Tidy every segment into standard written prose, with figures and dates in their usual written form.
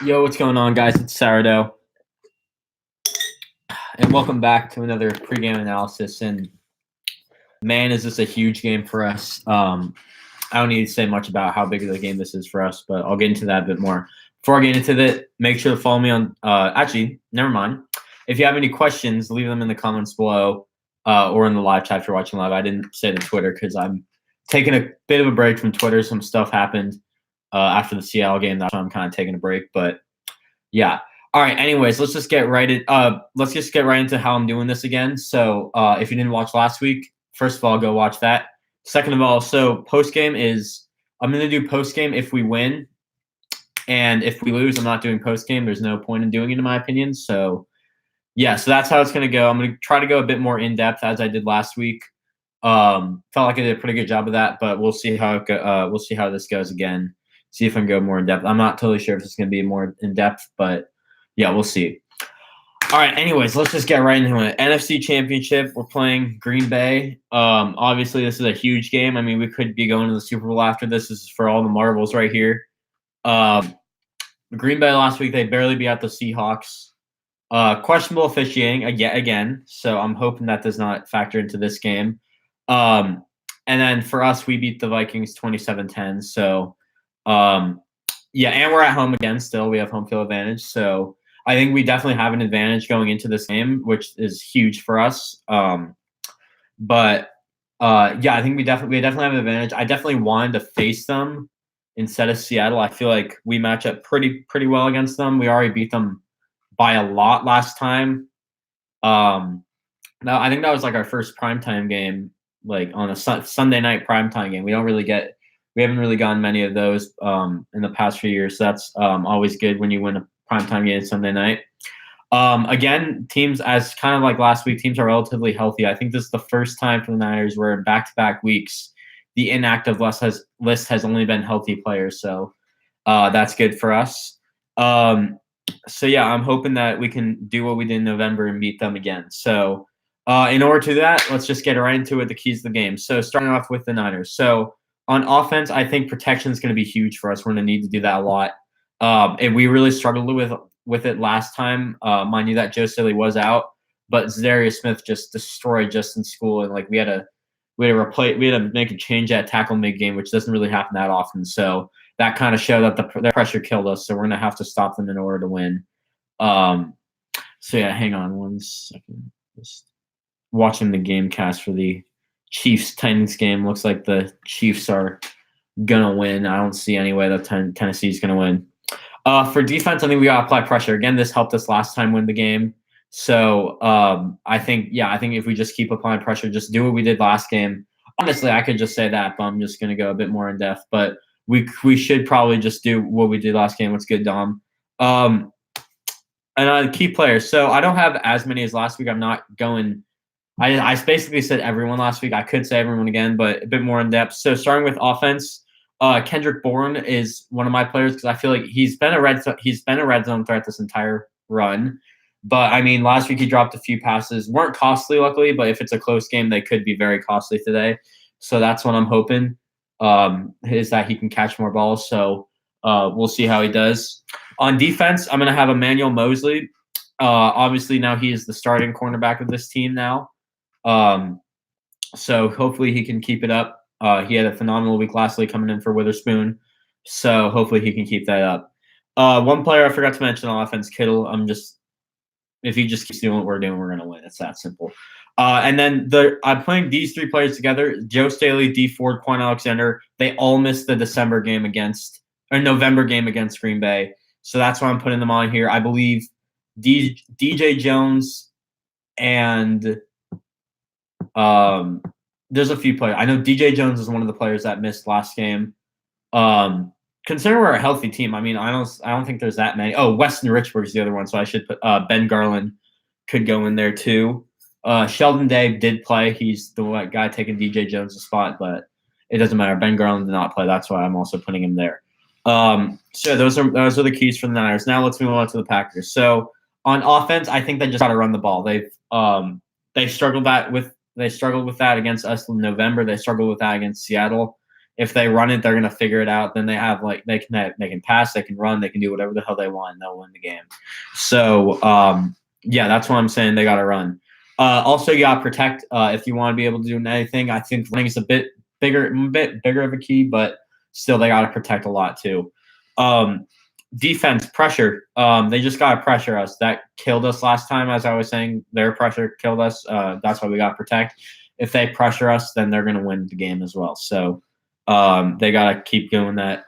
Yo, what's going on, guys? It's Sourdough, and welcome back to another pregame analysis. And man, is this a huge game for us? I don't need to say much about how big of a game this is for us, but I'll get into that a bit more. Before I get into that, make sure to follow me on. Actually, never mind. If you have any questions, leave them in the comments below or in the live chat if you're watching live. I didn't say the Twitter because I'm taking a bit of a break from Twitter. Some stuff happened after the Seattle game. That's why I'm kind of taking a break, but. Yeah. All right. Anyways, let's just get right into how I'm doing this again. So, if you didn't watch last week, first of all, go watch that. Second of all, so post game is I'm going to do post game if we win, and if we lose, I'm not doing post game. There's no point in doing it, in my opinion. So, yeah. So that's how it's going to go. I'm going to try to go a bit more in depth as I did last week. Felt like I did a pretty good job of that, but we'll see how we'll see how this goes again. See if I can go more in depth. I'm not totally sure if it's going to be more in depth, but yeah, we'll see. All right. Anyways, let's just get right into it. NFC Championship. We're playing Green Bay. Obviously, this is a huge game. I mean, we could be going to the Super Bowl after this. This is for all the marbles right here. Green Bay last week, they barely beat out the Seahawks. Questionable officiating again. So I'm hoping that does not factor into this game. And then for us, we beat the Vikings 27-10. So. Yeah, and we're at home again still. We have home field advantage. So I think we definitely have an advantage going into this game, which is huge for us. Yeah, I think we definitely have an advantage. I definitely wanted to face them instead of Seattle. I feel like we match up pretty well against them. We already beat them by a lot last time. Now I think that was like our first primetime game, like on a Sunday night primetime game. We haven't really gotten many of those in the past few years. So that's always good when you win a primetime game Sunday night. Again, teams, as kind of like last week, teams are relatively healthy. I think this is the first time for the Niners where in back-to-back weeks, the inactive list has only been healthy players. So that's good for us. So, yeah, I'm hoping that we can do what we did in November and beat them again. So in order to do that, let's just get right into it, the keys of the game. So starting off with the Niners. So on offense, I think protection is going to be huge for us. We're going to need to do that a lot. And we really struggled with it last time. Mind you, that Joe Staley was out, but Zadarius Smith just destroyed Justin School, and like we had to make a change at tackle mid game, which doesn't really happen that often. So that kind of showed that the pressure killed us. So we're going to have to stop them in order to win. So yeah, hang on one second. Just watching the game cast for the Chiefs-Titans game. Looks like the Chiefs are going to win. I don't see any way that Tennessee's going to win. For defense, I think we got to apply pressure. Again, this helped us last time win the game. So I think if we just keep applying pressure, just do what we did last game. Honestly, I could just say that, but I'm just going to go a bit more in depth. But we should probably just do what we did last game. What's good, Dom? And key players. So I don't have as many as last week. I'm not going – I basically said everyone last week. I could say everyone again, but a bit more in depth. So starting with offense, Kendrick Bourne is one of my players because I feel like he's been a red zone threat this entire run. But I mean, last week he dropped a few passes, weren't costly, luckily. But if it's a close game, they could be very costly today. So that's what I'm hoping is that he can catch more balls. So we'll see how he does. On defense, I'm going to have Emmanuel Mosley. Obviously, now he is the starting cornerback of this team now. So hopefully he can keep it up. He had a phenomenal week last week coming in for Witherspoon. So hopefully he can keep that up. One player I forgot to mention on offense, Kittle. If he just keeps doing what we're doing, we're going to win. It's that simple. And then I'm playing these three players together: Joe Staley, D Ford, Quan Alexander. They all missed the November game against Green Bay. So that's why I'm putting them on here. I believe DJ Jones and there's a few players. I know DJ Jones is one of the players that missed last game. Considering we're a healthy team, I mean, I don't think there's that many. Oh, Weston Richburg is the other one, so I should put Ben Garland could go in there too. Sheldon Day did play. He's the guy taking DJ Jones' spot, but it doesn't matter. Ben Garland did not play. That's why I'm also putting him there. So those are the keys for the Niners. Now let's move on to the Packers. So on offense, I think they just got to run the ball. They struggled with that against us in November. They struggled with that against Seattle if they run it, they're gonna figure it out. Then they have like they can pass, they can run, they can do whatever the hell they want, and they'll win the game. So yeah, that's what I'm saying. They got to run. Also, you got to protect if you want to be able to do anything. I think running is a bit bigger of a key, but still they got to protect a lot too. Defense pressure. They just got to pressure us. That killed us last time, as I was saying. Their pressure killed us. That's why we got to protect. If they pressure us, then they're going to win the game as well. So they got to keep doing that.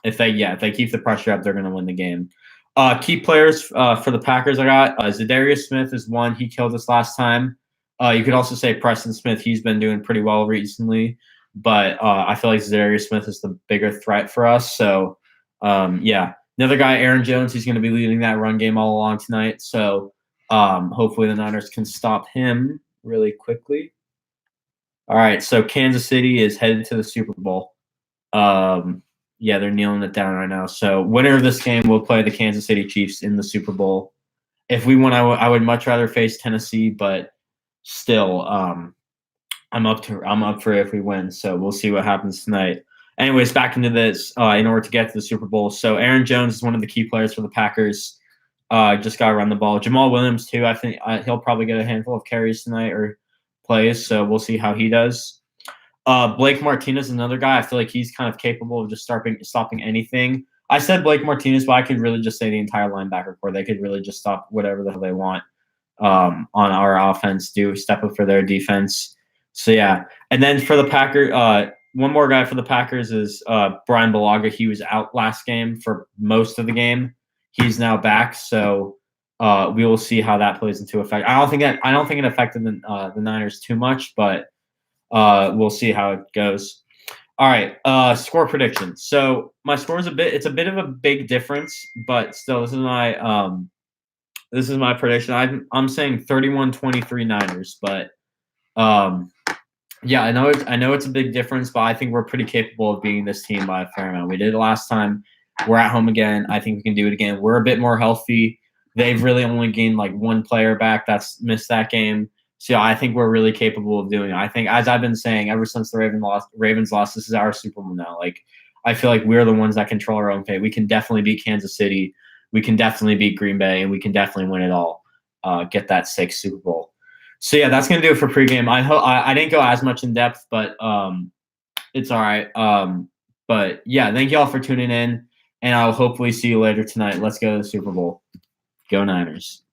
If they keep the pressure up, they're going to win the game. Key players for the Packers, I got Zadarius Smith is one. He killed us last time. You could also say Preston Smith. He's been doing pretty well recently, but I feel like Zadarius Smith is the bigger threat for us. So, yeah. Another guy, Aaron Jones, he's going to be leading that run game all along tonight. So hopefully the Niners can stop him really quickly. All right, so Kansas City is headed to the Super Bowl. Yeah, they're kneeling it down right now. So winner of this game will play the Kansas City Chiefs in the Super Bowl. If we win, I would much rather face Tennessee, but still, I'm up for it if we win. So we'll see what happens tonight. Anyways, back into this in order to get to the Super Bowl. So Aaron Jones is one of the key players for the Packers. Just got to run the ball. Jamal Williams too. I think he'll probably get a handful of carries tonight or plays. So we'll see how he does. Blake Martinez, another guy. I feel like he's kind of capable of just stopping anything. I said Blake Martinez, but I could really just say the entire linebacker core. They could really just stop whatever the hell they want on our offense, step up for their defense. So, yeah. And then for the Packers, one more guy for the Packers is Brian Bulaga. He was out last game for most of the game. He's now back, so we will see how that plays into effect. I don't think it affected the Niners too much, but we'll see how it goes. All right, score prediction. So my score is it's a bit of a big difference, but still, this is my prediction. I'm saying 31-23 Niners, but yeah, I know it's a big difference, but I think we're pretty capable of beating this team by a fair amount. We did it last time. We're at home again. I think we can do it again. We're a bit more healthy. They've really only gained like one player back that's missed that game. So I think we're really capable of doing it. I think, as I've been saying ever since the Ravens lost, this is our Super Bowl now. Like, I feel like we're the ones that control our own fate. We can definitely beat Kansas City. We can definitely beat Green Bay, and we can definitely win it all. Get that 6th Super Bowl. So yeah, that's gonna do it for pregame. I didn't go as much in depth, but it's all right. But yeah, thank you all for tuning in, and I'll hopefully see you later tonight. Let's go to the Super Bowl. Go Niners.